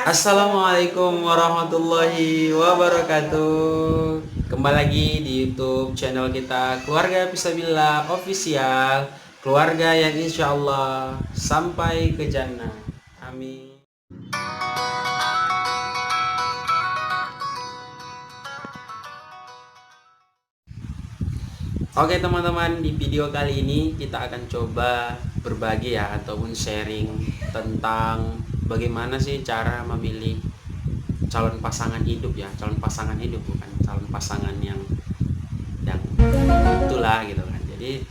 Assalamualaikum warahmatullahi wabarakatuh. Kembali lagi di YouTube channel kita Keluarga Fisabilillah Official. Keluarga yang insya Allah sampai ke jannah. Amin. Oke teman-teman, di video kali ini kita akan coba berbagi ya ataupun sharing tentang bagaimana sih cara memilih calon pasangan hidup ya, calon pasangan hidup bukan calon pasangan yang itulah gitu kan. Jadi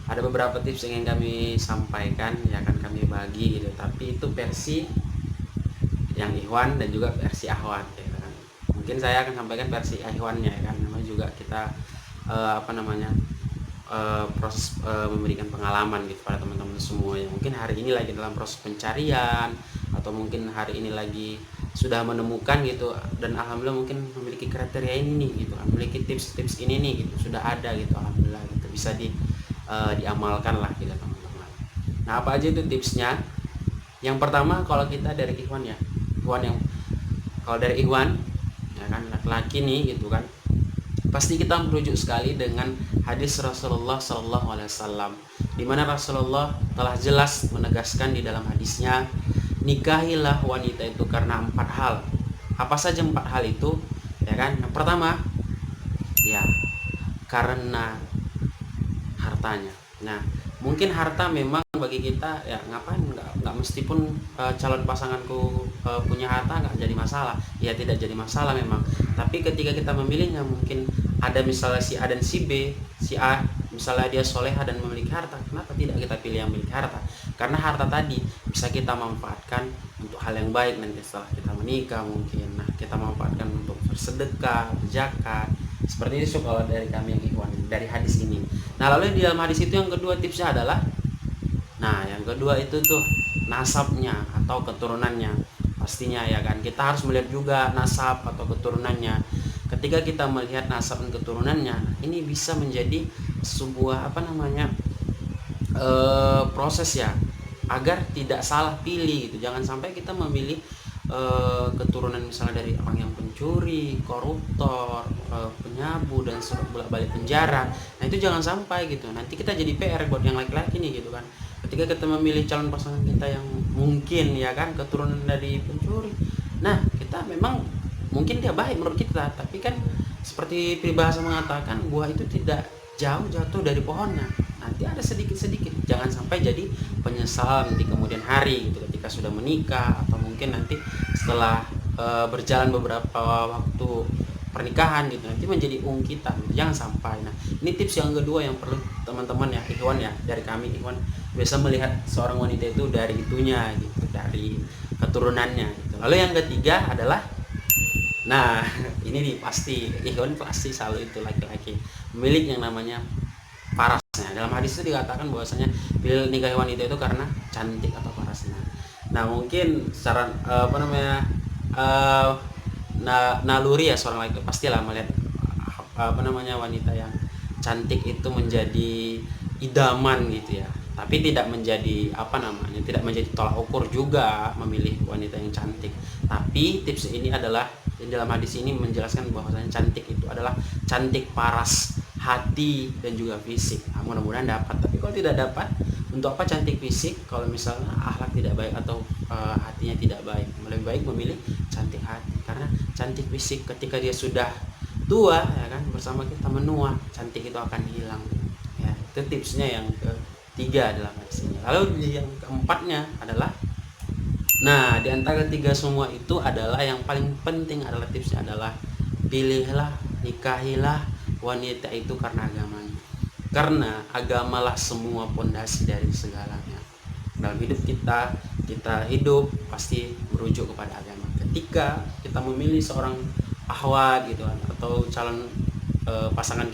ada beberapa tips yang ingin kami sampaikan, ya akan kami bagi gitu. Tapi itu versi yang Ikhwan dan juga versi Ahwat gitu kan. Mungkin saya akan sampaikan versi Ikhwannya ya kan. Namanya juga kita proses memberikan pengalaman gitu pada teman-teman semua yang mungkin hari ini lagi dalam proses pencarian atau mungkin hari ini lagi sudah menemukan gitu, dan alhamdulillah mungkin memiliki kriteria ini nih gitu, memiliki tips-tips ini nih gitu, sudah ada gitu, alhamdulillah gitu, bisa diamalkan lah gitu teman-teman. Nah, apa aja itu tipsnya? Yang pertama, kalau kita dari Ikhwan ya, Ikhwan yang kalau dari Ikhwan ya kan, laki-laki nih gitu kan, pasti kita merujuk sekali dengan hadis Rasulullah Sallallahu Alaihi Wasallam, di mana Rasulullah telah jelas menegaskan di dalam hadisnya, nikahilah wanita itu karena 4 hal. Apa saja 4 hal itu? Ya kan? Yang pertama, ya karena hartanya. Nah, mungkin harta memang bagi kita ya ngapain, nggak mesti pun calon pasanganku punya harta nggak jadi masalah, ya tidak jadi masalah memang. Tapi ketika kita memilihnya, mungkin ada misalnya si A dan si B. Si A misalnya dia soleha dan memiliki harta, kenapa tidak kita pilih yang memiliki harta? Karena harta tadi bisa kita manfaatkan untuk hal yang baik nanti setelah kita menikah mungkin. Nah, kita manfaatkan untuk bersedekah, berzakat. Seperti itu kalau dari kami yang Ikhwan dari hadis ini. Nah, lalu di dalam hadis itu yang kedua tipsnya adalah, nah yang kedua itu tuh nasabnya atau keturunannya. Pastinya ya kan, kita harus melihat juga nasab atau keturunannya. Ketika kita melihat nasab dan keturunannya, ini bisa menjadi sebuah proses ya, agar tidak salah pilih gitu. Jangan sampai kita memilih keturunan misalnya dari orang yang pencuri, koruptor, penyabu dan bolak-balik penjara. Nah, itu jangan sampai gitu. Nanti kita jadi PR buat yang laki-laki nih gitu kan. Ketika kita memilih calon pasangan kita yang mungkin ya kan keturunan dari pencuri. Nah, kita memang mungkin dia baik menurut kita, tapi kan seperti peribahasa mengatakan, buah itu tidak jauh jatuh dari pohonnya. Nanti ada sedikit-sedikit. Jangan sampai jadi penyesalan di kemudian hari gitu ketika sudah menikah, atau mungkin nanti setelah berjalan beberapa waktu pernikahan gitu, nanti menjadi ungkitan gitu. Jangan sampai. Nah, ini tips yang kedua yang perlu teman-teman ya, Ikhwan ya, dari kami Ikhwan biasa melihat seorang wanita itu dari itunya gitu, dari keturunannya gitu. Lalu yang ketiga adalah, nah ini nih pasti Ikhwan pasti selalu itu laki-laki memiliki yang namanya parasnya. Dalam hadis itu dikatakan bahwasanya pilih nikahi wanita itu karena cantik atau parasnya. Nah, mungkin secara naluri ya, seorang laki pastilah melihat wanita yang cantik itu menjadi idaman gitu ya. Tapi tidak menjadi tidak menjadi tolak ukur juga memilih wanita yang cantik. Tapi tips ini adalah, di dalam hadis ini menjelaskan bahwasanya cantik itu adalah cantik paras hati dan juga fisik. Nah, mudah-mudahan dapat. Tapi kalau tidak dapat, untuk apa cantik fisik kalau misalnya akhlak tidak baik atau hatinya tidak baik? Lebih baik memilih cantik hati, karena cantik fisik ketika dia sudah tua ya kan, bersama kita menua, cantik itu akan hilang ya. Itu tipsnya yang ketiga dalam hadis ini. Lalu yang keempatnya adalah, nah di antara ketiga semua itu adalah yang paling penting adalah tipsnya adalah, pilihlah, nikahilah wanita itu karena agamanya. Karena agamalah semua pondasi dari segalanya. Dalam hidup kita hidup pasti merujuk kepada agama. Ketika kita memilih seorang ahwat gitu kan, atau calon pasangan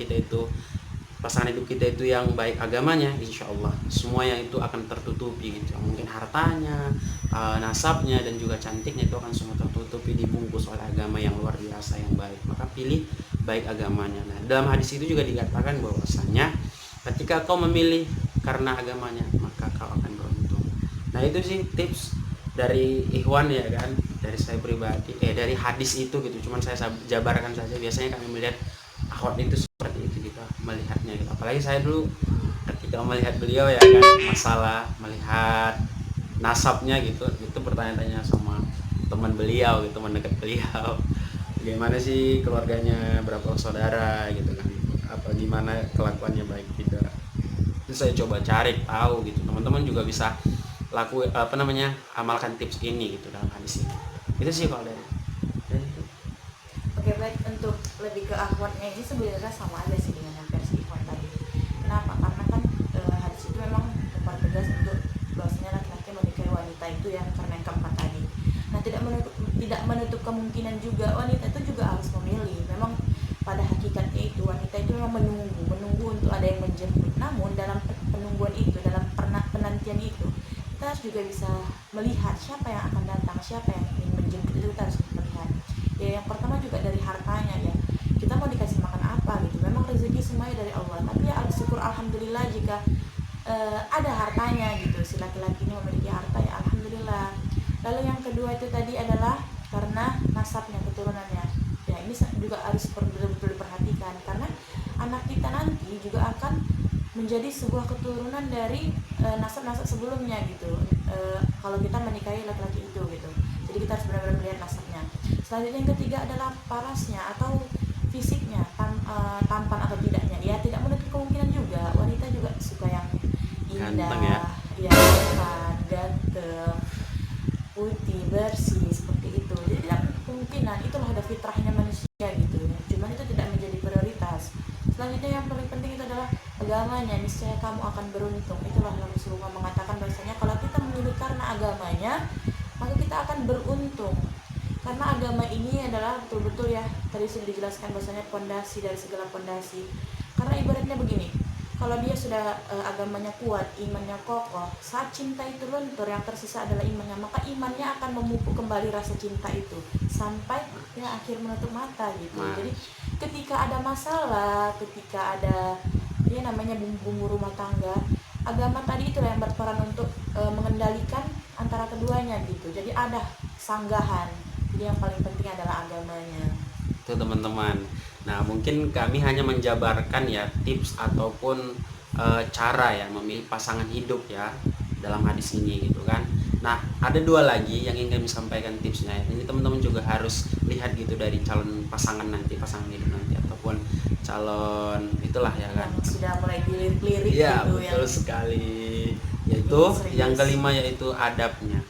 hidup kita itu yang baik agamanya, insya Allah semua yang itu akan tertutupi gitu. Mungkin hartanya, nasabnya dan juga cantiknya itu akan semua tertutupi, dibungkus oleh agama yang luar biasa yang baik. Maka pilih baik agamanya. Nah, dalam hadis itu juga dikatakan bahwasanya ketika kau memilih karena agamanya, maka kau akan beruntung. Nah, itu sih tips dari Ikhwan ya kan, dari saya pribadi, dari hadis itu gitu, cuman saya jabarkan saja. Biasanya kami melihat akhwat itu seperti itu kita melihatnya gitu. Apalagi saya dulu ketika melihat beliau ya kan, masalah melihat nasabnya gitu, itu bertanya-tanya sama teman beliau gitu, teman dekat beliau, gimana sih keluarganya, berapa saudara gitu kan, apa gimana kelakuannya, baik tidak. Itu saya coba cari tahu gitu. Teman-teman juga bisa amalkan tips ini gitu dalam hadis ini. Itu sih kalau dari itu. Oke, baik, untuk lebih ke akhwatnya ini sebenarnya sama aja sih dengan yang versi Ikhwan tadi. Kenapa? Karena kan hadis itu memang mempertegas untuk bahwasanya laki-laki menikahi wanita itu yang karena yang keempat tadi. Nah, tidak menutup kemungkinan juga wanita itu juga harus memilih. Memang pada hakikatnya itu wanita itu memang menunggu untuk ada yang menjemput. Namun dalam penungguan itu, dalam penantian itu, kita harus juga bisa melihat siapa yang akan datang, siapa yang ingin menjemput, itu kita harus melihat. Ya, yang pertama juga dari hartanya ya. Kita mau dikasih makan apa gitu. Memang rezeki semuanya dari Allah. Tapi ya syukur alhamdulillah jika ada hartanya gitu. Si laki-laki ini memiliki harta, ya alhamdulillah. Lalu yang kedua itu tadi adalah karena nasabnya, keturunannya. Ya, ini juga harus betul-betul diperhatikan karena anak kita nanti juga akan menjadi sebuah keturunan dari nasab-nasab sebelumnya gitu. Kalau kita menikahi laki-laki itu gitu. Jadi kita harus benar-benar melihat nasabnya. Selanjutnya yang ketiga adalah parasnya atau fisiknya, tampan atau tidaknya. Ya, tidak menutup kemungkinan juga wanita juga suka yang indah, Ganteng ya. ya kan, ganteng, putih, bersih seperti itu. Jadi tidak menutup kemungkinan, itulah ada fitrahnya manusia gitu. Cuman itu tidak menjadi prioritas. Selanjutnya yang paling penting itu adalah agamanya. Niscaya kamu akan beruntung. Itulah Rasulullah mengatakan bahwasanya kalau kita memilih karena agamanya, maka kita akan beruntung. Karena agama ini adalah betul-betul ya, tadi sudah dijelaskan bahwasanya pondasi dari segala pondasi. Karena ibaratnya begini, kalau dia sudah agamanya kuat, imannya kokoh, saat cinta itu luntur, yang tersisa adalah imannya, maka imannya akan memupuk kembali rasa cinta itu sampai ya akhir menutup mata gitu. Jadi ketika ada masalah, ketika ada ya namanya bumbu-bumbu rumah tangga, agama tadi itulah yang berperan untuk mengendalikan antara keduanya gitu. Jadi ada sanggahan. Jadi yang paling penting adalah agamanya. Itu teman-teman. Nah, mungkin kami hanya menjabarkan ya tips ataupun cara ya memilih pasangan hidup ya dalam hadis ini gitu kan. Nah, ada dua lagi yang ingin kami sampaikan tipsnya. Ini teman-teman juga harus lihat gitu dari calon pasangan nanti, pasangan hidup nanti ataupun calon itulah ya kan. Yang sudah mulai dilirik Iya, gitu, betul yang sekali. Yaitu yang kelima yaitu adabnya.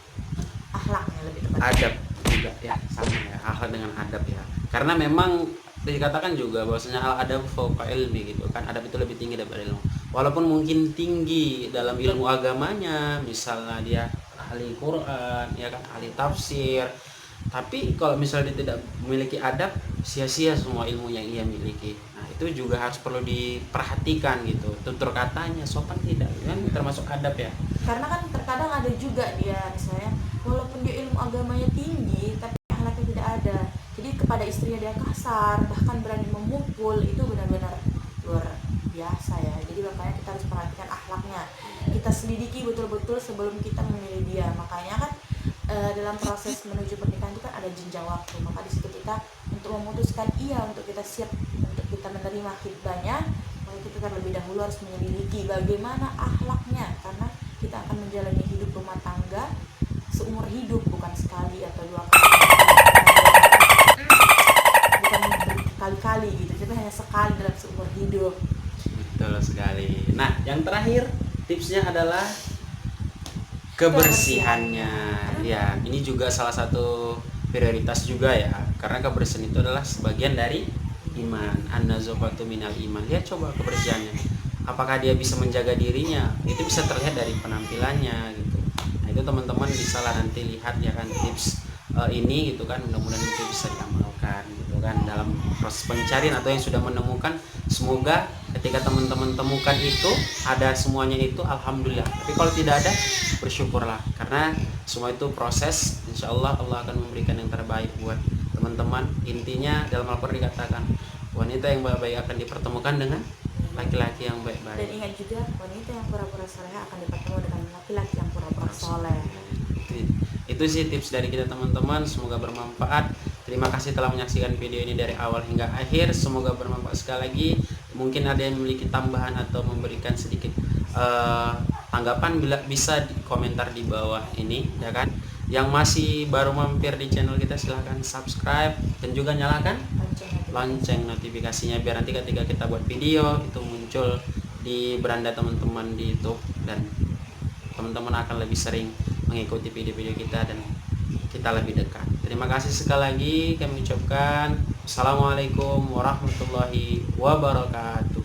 akhlaknya lebih tepat. Adab juga ya, sama ya, akhlak dengan adab ya. Karena memang dikatakan juga bahwasanya al adab fauqa ilmi gitu kan, adab itu lebih tinggi daripada ilmu. Walaupun mungkin tinggi dalam ilmu agamanya, misalnya dia ahli Quran ya kan, ahli tafsir, tapi kalau misalnya dia tidak memiliki adab, sia-sia semua ilmu yang ia miliki. Nah, itu juga harus perlu diperhatikan gitu, tutur katanya sopan tidak kan, termasuk adab ya. Karena kan terkadang ada juga dia misalnya walaupun dia ilmu agamanya tinggi tapi akhlaknya tidak ada. Jadi kepada istrinya dia kasar, bahkan berani memukul, itu benar-benar luar biasa ya. Jadi makanya kita harus perhatikan akhlaknya. Kita selidiki betul-betul sebelum kita memilih dia. Makanya kan dalam proses menuju pernikahan itu kan ada jenjang waktu. Maka di situ kita untuk memutuskan untuk kita siap untuk kita menerima khidbahnya, maka kita terlebih dahulu harus menyelidiki bagaimana akhlaknya, karena kita akan menjalani hidup rumah tangga seumur hidup, bukan sekali atau dua kali, bukan berkali-kali gitu, tapi hanya sekali dalam seumur hidup. Betul sekali. Nah, yang terakhir tipsnya adalah kebersihannya. Ya, ini juga salah satu prioritas juga ya, karena kebersihan itu adalah sebagian dari iman. An-nazafatu minal iman. Lihat coba kebersihannya. Apakah dia bisa menjaga dirinya? Itu bisa terlihat dari penampilannya gitu. Nah, itu teman-teman bisa lah nanti lihat ya kan tips ini gitu kan, mudah-mudahan itu bisa diamalkan gitu kan dalam proses pencarian atau yang sudah menemukan. Semoga ketika teman-teman temukan itu ada semuanya itu, alhamdulillah. Tapi kalau tidak ada, bersyukurlah, karena semua itu proses. Insya Allah Allah akan memberikan yang terbaik buat teman-teman. Intinya dalam Al-Quran dikatakan wanita yang baik-baik akan dipertemukan dengan laki-laki yang Dan baik-baik. ingat juga, wanita yang pura-pura soleh akan bertemu dengan laki-laki yang pura-pura soleh. Itu sih tips dari kita teman-teman, semoga bermanfaat. Terima kasih telah menyaksikan video ini dari awal hingga akhir, semoga bermanfaat. Sekali lagi, mungkin ada yang memiliki tambahan atau memberikan sedikit tanggapan, bila bisa di komentar di bawah ini ya kan. Yang masih baru mampir di channel kita, silahkan subscribe dan juga nyalakan lonceng notifikasinya, biar nanti ketika kita buat video itu muncul di beranda teman-teman di YouTube, dan teman-teman akan lebih sering mengikuti video-video kita dan kita lebih dekat. Terima kasih sekali lagi kami ucapkan. Assalamualaikum warahmatullahi wabarakatuh.